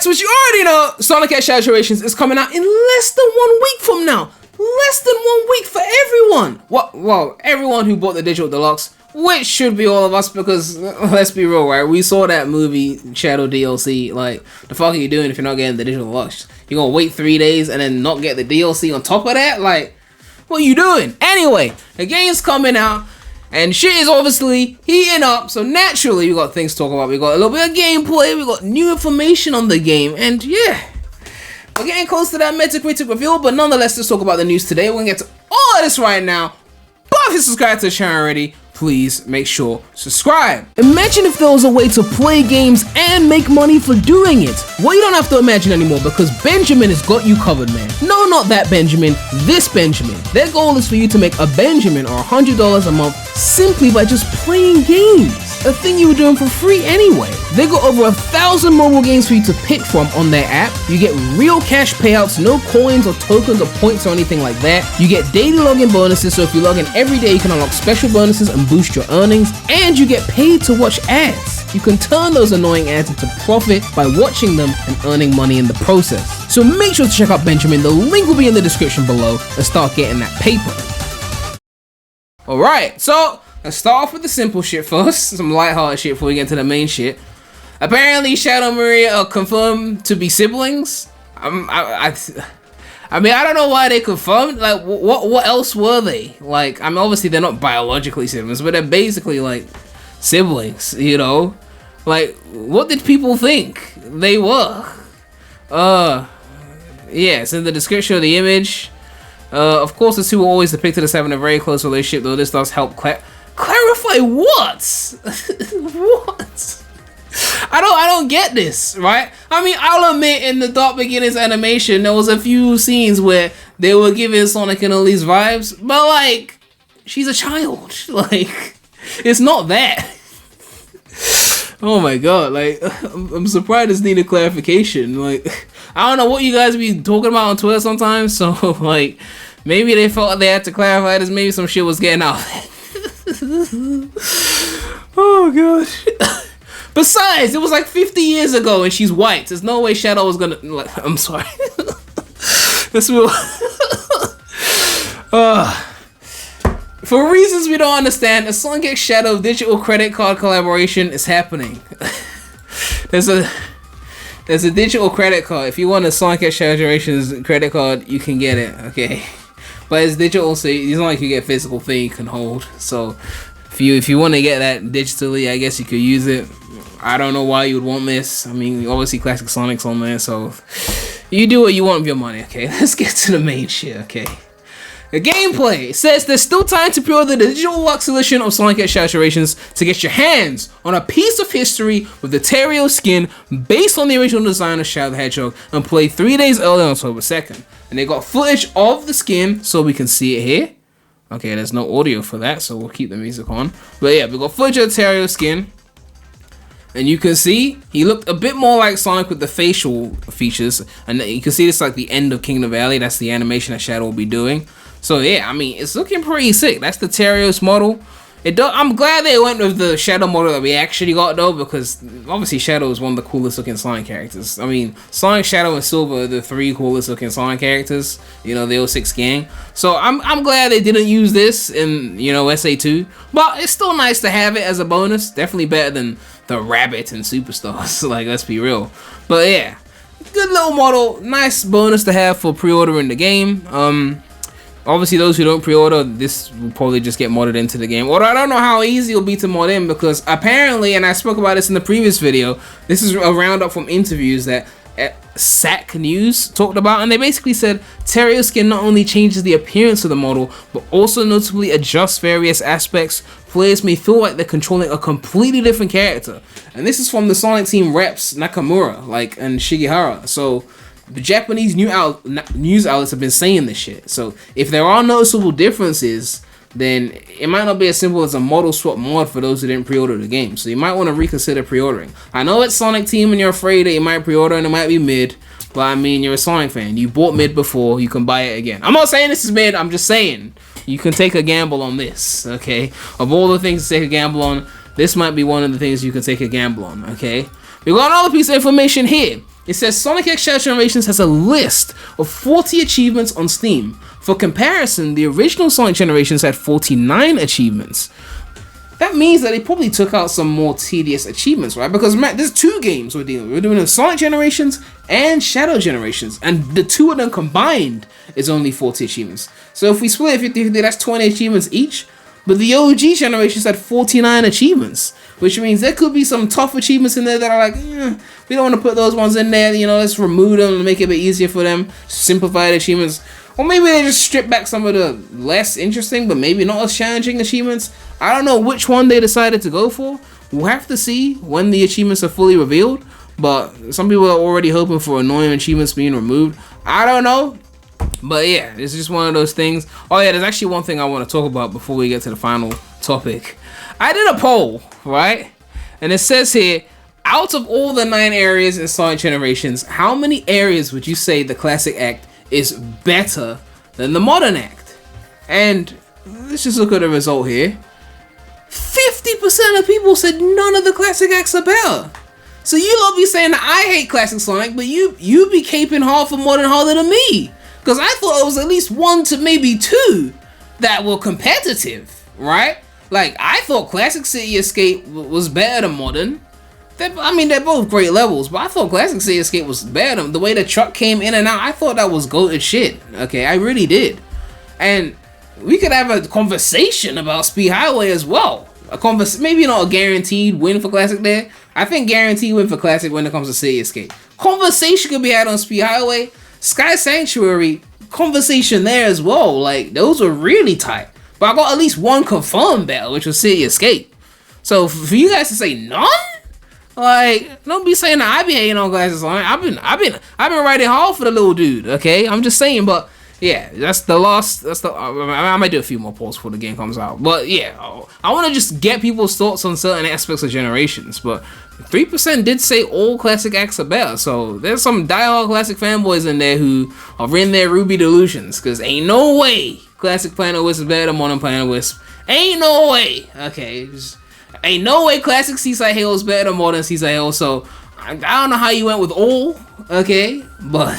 Alright, so as you already know, Sonic X Generations is coming out in less than 1 week from now. Less than 1 week for everyone. Well, everyone who bought the Digital Deluxe, which should be all of us, because let's be real, right? We saw that movie Shadow DLC. Like, the fuck are you doing if you're not getting the Digital Deluxe? You're gonna wait 3 days and then not get the DLC on top of that? Like, what are you doing? Anyway, the game's coming out. And shit is obviously heating up, so naturally we got things to talk about. We got a little bit of gameplay, we got new information on the game, and yeah, we're getting close to that Metacritic reveal, but nonetheless, let's talk about the news today. We're gonna get to all of this right now. But if you're subscribed to the channel already, please make sure to subscribe. Imagine if there was a way to play games and make money for doing it. Well, you don't have to imagine anymore, because Benjamin has got you covered, man. No, not that Benjamin, this Benjamin. Their goal is for you to make a Benjamin or $100 a month simply by just playing games. A thing you were doing for free anyway. They got over 1,000 mobile games for you to pick from on their app. You get real cash payouts, no coins or tokens or points or anything like that. You get daily login bonuses, so if you log in every day, you can unlock special bonuses and boost your earnings. And you get paid to watch ads. You can turn those annoying ads into profit by watching them and earning money in the process. So make sure to check out Benjamin. The link will be in the description below and start getting that paper. Alright, so let's start off with the simple shit first, some lighthearted shit before we get into the main shit. Apparently, Shadow and Maria are confirmed to be siblings. I mean, I don't know why they confirmed. Like, what else were they? Like, I mean, obviously they're not biologically siblings, but they're basically like siblings. You know, like, what did people think they were? Yeah, it's in the description of the image. Of course, the two are always depicted as having a very close relationship, though this does help clarify what? What? I don't get this, right? I mean, I'll admit in the Dark Beginnings animation, there was a few scenes where they were giving Sonic and Elise vibes, but like, she's a child. Like, it's not that. Oh my god, like, I'm surprised this needed clarification. Like, I don't know what you guys be talking about on Twitter sometimes, so like, maybe they felt like they had to clarify this, maybe some shit was getting out. Oh gosh. Besides, it was like 50 years ago and she's white. There's no way Shadow was gonna, like, I'm sorry. This will for reasons we don't understand, a Sonic X Shadow digital credit card collaboration is happening. There's a digital credit card. If you want a Sonic X Generations credit card, you can get it, okay? But it's digital, so it's not like you get a physical thing you can hold. So if you want to get that digitally, I guess you could use it. I don't know why you would want this. I mean, obviously Classic Sonic's on there, so you do what you want with your money, okay? Let's get to the main shit, okay? The gameplay says there's still time to pre-order the digital deluxe edition of Sonic X Generations to get your hands on a piece of history with the Terios skin based on the original design of Shadow the Hedgehog and play 3 days early on October 2nd. And they got footage of the skin so we can see it here. Okay, there's no audio for that, so we'll keep the music on. But yeah, we got footage of the Terios skin. And you can see he looked a bit more like Sonic with the facial features. And you can see this like the end of Kingdom Valley. That's the animation that Shadow will be doing. So yeah, I mean, it's looking pretty sick. That's the Terios model. I'm glad they went with the Shadow model that we actually got though, because obviously Shadow is one of the coolest looking Sonic characters. I mean, Sonic, Shadow, and Silver are the 3 coolest looking Sonic characters. You know, the 06 gang. So I'm glad they didn't use this in, you know, SA2. But it's still nice to have it as a bonus. Definitely better than the Rabbit and Superstars. Like, let's be real. But yeah, good little model. Nice bonus to have for pre-ordering the game. Obviously, those who don't pre-order, this will probably just get modded into the game. Although I don't know how easy it'll be to mod in, because apparently, and I spoke about this in the previous video, this is a roundup from interviews that SAC News talked about, and they basically said Terios skin not only changes the appearance of the model, but also notably adjusts various aspects. Players may feel like they're controlling a completely different character. And this is from the Sonic team reps Nakamura, and Shigehara. So the Japanese news outlets have been saying this shit. So if there are noticeable differences, then it might not be as simple as a model swap mod for those who didn't pre-order the game. So you might want to reconsider pre-ordering. I know it's Sonic Team and you're afraid that you might pre-order and it might be mid, but I mean, you're a Sonic fan. You bought mid before, you can buy it again. I'm not saying this is mid, I'm just saying you can take a gamble on this, okay? Of all the things to take a gamble on, this might be one of the things you can take a gamble on, okay? We got another piece of information here. It says Sonic X Shadow Generations has a list of 40 achievements on Steam. For comparison, the original Sonic Generations had 49 achievements. That means that they probably took out some more tedious achievements, right? Because there's 2 games we're dealing with. We're doing the Sonic Generations and Shadow Generations, and the 2 of them combined is only 40 achievements. So if we split it 50-50, that's 20 achievements each. But the OG Generations had 49 achievements, which means there could be some tough achievements in there that are like, we don't want to put those ones in there. You know, let's remove them and make it a bit easier for them. Simplify the achievements. Or maybe they just strip back some of the less interesting, but maybe not as challenging achievements. I don't know which one they decided to go for. We'll have to see when the achievements are fully revealed. But some people are already hoping for annoying achievements being removed. I don't know. But yeah, it's just one of those things. Oh yeah, there's actually one thing I want to talk about before we get to the final topic. I did a poll, right? And it says here, out of all the 9 areas in Sonic Generations, how many areas would you say the Classic Act is better than the Modern Act? And let's just look at the result here. 50% of people said none of the Classic Acts are better. So you love be saying that I hate Classic Sonic, but you be caping hard for Modern harder than me. Because I thought it was at least 1 to maybe 2 that were competitive, right? Like, I thought Classic City Escape was better than Modern. They're both great levels, but I thought Classic City Escape was better. The way the truck came in and out, I thought that was goated shit. Okay, I really did. And we could have a conversation about Speed Highway as well. Maybe not a guaranteed win for Classic there. I think guaranteed win for Classic when it comes to City Escape. Conversation could be had on Speed Highway. Sky Sanctuary, conversation there as well. Like, those were really tight. But I got at least 1 confirmed battle, which was City Escape. So for you guys to say none, like, don't be saying that I be hating on Classic Sonic. I've been writing hard for the little dude. Okay, I'm just saying. But yeah, that's the last. I might do a few more polls before the game comes out. But yeah, I want to just get people's thoughts on certain aspects of Generations. But 3% did say all Classic Acts are better. So there's some diehard Classic fanboys in there who are in their Ruby delusions. Because ain't no way Classic Planet Wisp is better than Modern Planet Wisp. Ain't no way. Okay, ain't no way Classic Seaside Hill is better than Modern Seaside Hill. So I don't know how you went with all. Okay, but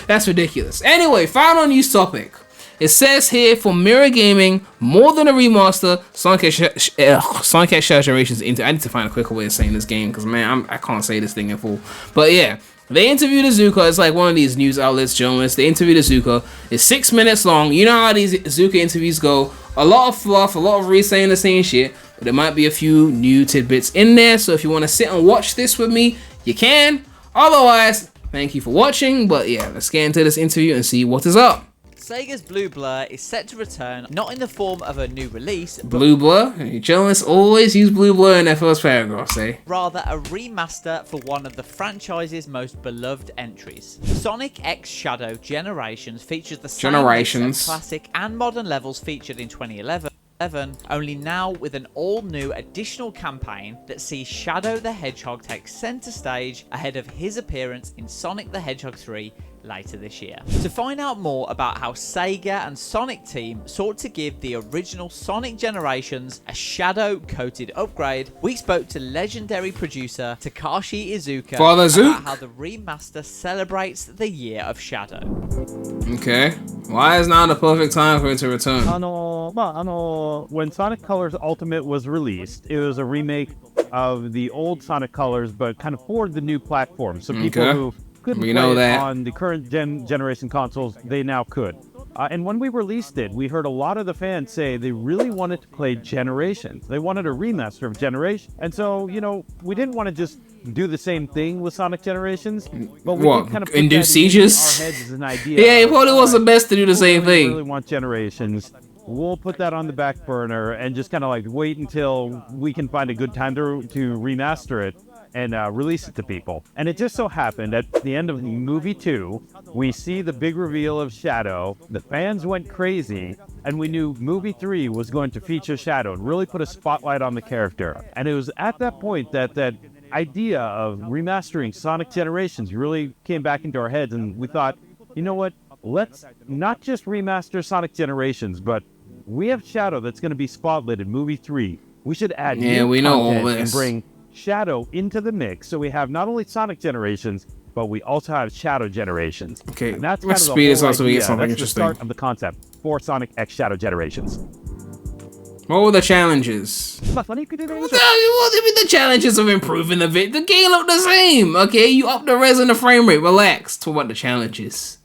that's ridiculous. Anyway, final news topic. It says here for Mirror Gaming, more than a remaster, Sonic X Shadow Generations. I need to find a quicker way of saying this game because man, I can't say this thing in full. But yeah, they interviewed Azuka. It's like one of these news outlets, journalists. They interviewed Azuka. It's 6 minutes long. You know how these Azuka interviews go. A lot of fluff, a lot of re-saying the same shit. But there might be a few new tidbits in there. So if you want to sit and watch this with me, you can. Otherwise, thank you for watching. But yeah, let's get into this interview and see what is up. Sega's Blue Blur is set to return, not in the form of a new release, but Blue Blur? Journalists always use Blue Blur in their first paragraph, eh? rather a remaster for one of the franchise's most beloved entries. Sonic X Shadow Generations features the same mix of classic and modern levels featured in 2011. Only now with an all-new additional campaign that sees Shadow the Hedgehog take center stage ahead of his appearance in Sonic the Hedgehog 3 later this year. To find out more about how Sega and Sonic Team sought to give the original Sonic Generations a shadow-coated upgrade, we spoke to legendary producer Takashi Iizuka about how the remaster celebrates the year of Shadow. Okay, why is now the perfect time for it to return? When Sonic Colors Ultimate was released, it was a remake of the old Sonic Colors, but kind of for the new platform. So people who couldn't play it on the current generation consoles, they now could. And when we released it, we heard a lot of the fans say they really wanted to play Generations. They wanted a remaster of Generation. And so, you know, we didn't want to just do the same thing with Sonic Generations, but we did kind of put that in our heads as an idea. Yeah, it probably was the best to do the same thing. We really want Generations. We'll put that on the back burner and just kind of like wait until we can find a good time to remaster it and release it to people. And it just so happened at the end of movie 2, we see the big reveal of Shadow. The fans went crazy, and we knew movie 3 was going to feature Shadow and really put a spotlight on the character. And it was at that point that that idea of remastering Sonic Generations really came back into our heads, and we thought, you know what? Let's not just remaster Sonic Generations, but we have Shadow that's going to be spotlit in movie 3. We should add new content and bring Shadow into the mix, so we have not only Sonic Generations, but we also have shadow generations. Okay, and that's let's kind of speed the this whole up so we get idea. something That's interesting. the start of the concept for Sonic X Shadow Generations. What were the challenges? What were the challenges of improving the The game looked the same. Okay, you up the res and the frame rate. Relax. Talk about the challenges.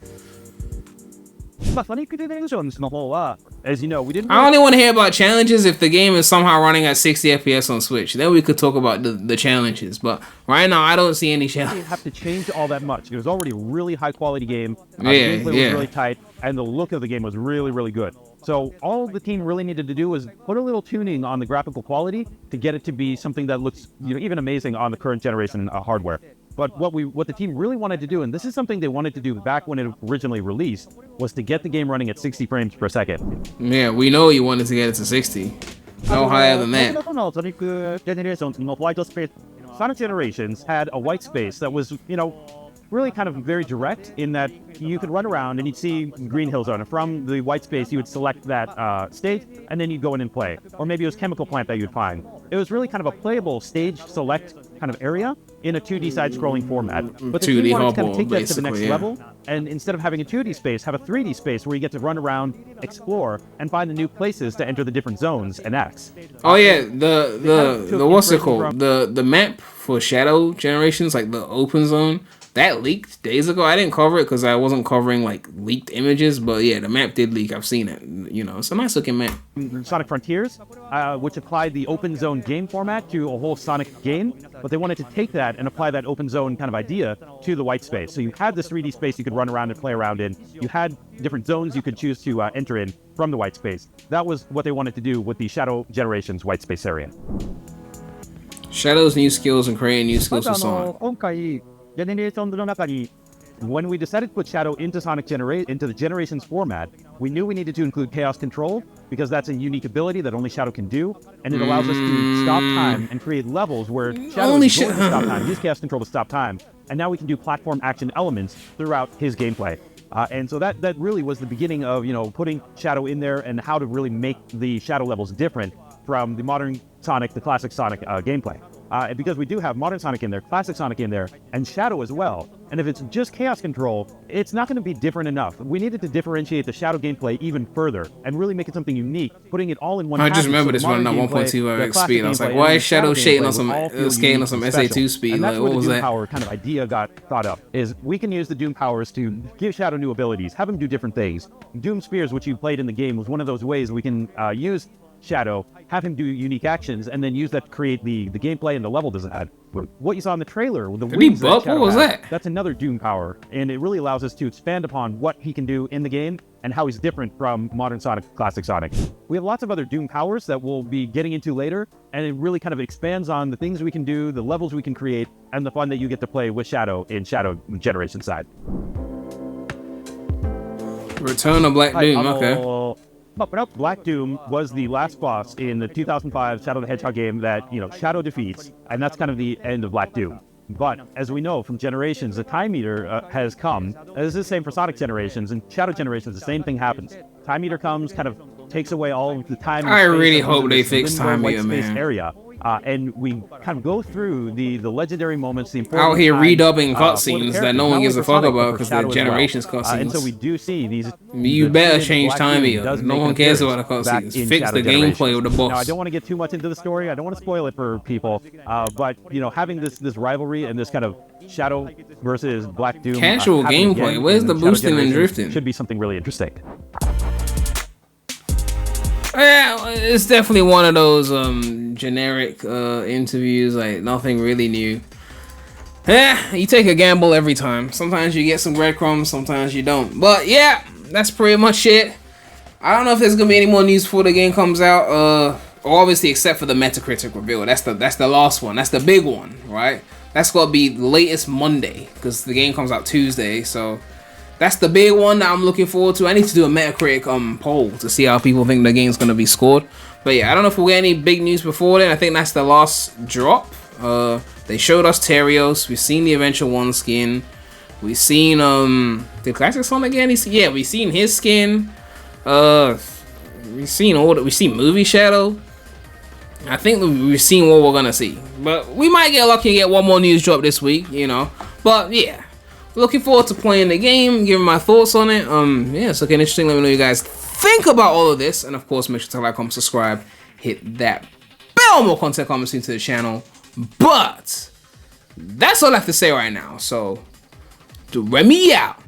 As you know, we didn't. I only want to hear about challenges if the game is somehow running at 60 FPS on Switch. Then we could talk about the challenges. But right now, I don't see any challenges. Have to change all that much. It was already a really high quality game. The gameplay was really tight, and the look of the game was really, really good. So all the team really needed to do was put a little tuning on the graphical quality to get it to be something that looks, even amazing on the current generation hardware. But what the team really wanted to do, and this is something they wanted to do back when it originally released, was to get the game running at 60 frames per second. Yeah, we know you wanted to get it to 60. No higher than that. Sonic Generations had a white space that was, really kind of very direct in that you could run around and you'd see green hill zone. And from the white space, you would select that stage, and then you'd go in and play. Or maybe it was Chemical Plant that you'd find. It was really kind of a playable stage select kind of area in a 2D side-scrolling format. But the team wanted to kind of take that to the next level, and instead of having a 2D space, have a 3D space where you get to run around, explore, and find the new places to enter the different zones and acts. Oh yeah, the what's it called? The map for Shadow Generations, like the open zone. That leaked days ago. I didn't cover it because I wasn't covering like leaked images, but yeah, the map did leak. I've seen it. It's a nice looking map. Sonic Frontiers, which applied the open zone game format to a whole Sonic game, but they wanted to take that and apply that open zone kind of idea to the white space. So you had this 3D space you could run around and play around in. You had different zones you could choose to enter in from the white space. That was what they wanted to do with the Shadow Generations white space area. Shadow's new skills and creating new skills for Sonic. When we decided to put Shadow into into the Generations format, we knew we needed to include Chaos Control because that's a unique ability that only Shadow can do, and it allows us to stop time and create levels where Shadow is going to stop time, use Chaos Control to stop time, and now we can do platform action elements throughout his gameplay. And so that really was the beginning of putting Shadow in there and how to really make the Shadow levels different from the modern Sonic, the classic Sonic gameplay. Because we do have modern Sonic in there, classic Sonic in there, and Shadow as well. And if it's just Chaos Control, it's not going to be different enough. We needed to differentiate the Shadow gameplay even further and really make it something unique, putting it all in one package. I just remember this running at 1.2 speed. I was like, why is Shadow skating on some SA2 speed? And that's like, where what was the Doom that? Power kind of idea got thought up, is we can use the Doom Powers to give Shadow new abilities, have him do different things. Doom Spears, which you played in the game, was one of those ways we can use Shadow, have him do unique actions, and then use that to create the gameplay and the level design. What you saw in the trailer, the wings what was that? That's another Doom Power, and it really allows us to expand upon what he can do in the game and how he's different from modern Sonic, classic Sonic. We have lots of other Doom Powers that we'll be getting into later, and it really kind of expands on the things we can do, the levels we can create, and the fun that you get to play with Shadow in Shadow Generation side. Return of Black Doom, okay. Black Doom was the last boss in the 2005 Shadow the Hedgehog game that, Shadow defeats, and that's kind of the end of Black Doom. But as we know from Generations, the Time Meter has come. This is the same for Sonic Generations, and Shadow Generations, the same thing happens. Time Meter comes, kind of takes away all of the time. I really hope they fix Time Meter, man. Area. And we kind of go through the legendary moments, the important out here times, redubbing cutscenes that no one gives a fuck about because they're Generations cutscenes. And so we do see these. You better change Time Meter. No one cares about the cutscenes. Fix the gameplay with the boss. Now, I don't want to get too much into the story. I don't want to spoil it for people. But having this rivalry and this kind of Shadow versus Black Doom casual gameplay. Where's the boosting and drifting? Should be something really interesting. Yeah, it's definitely one of those generic interviews, like nothing really new. Yeah, you take a gamble every time. Sometimes you get some breadcrumbs, sometimes you don't. But yeah, that's pretty much it. I don't know if there's gonna be any more news before the game comes out. Obviously, except for the Metacritic reveal. That's the last one. That's the big one, right? That's gonna be the latest Monday because the game comes out Tuesday. So that's the big one that I'm looking forward to. I need to do a Metacritic poll to see how people think the game's gonna be scored. But yeah, I don't know if we'll get any big news before then. I think that's the last drop. They showed us Terios. We've seen the Adventure 1 skin. We've seen the classic Sonic again. Yeah, we've seen his skin. We've seen Movie Shadow. I think we've seen what we're gonna see. But we might get lucky and get one more news drop this week, But yeah. looking forward to playing the game, giving my thoughts on it. Yeah, it's looking interesting. Let me know what you guys think about all of this. And of course, make sure to like, comment, subscribe, hit that bell, more content coming soon to the channel. But that's all I have to say right now. So, Premy out.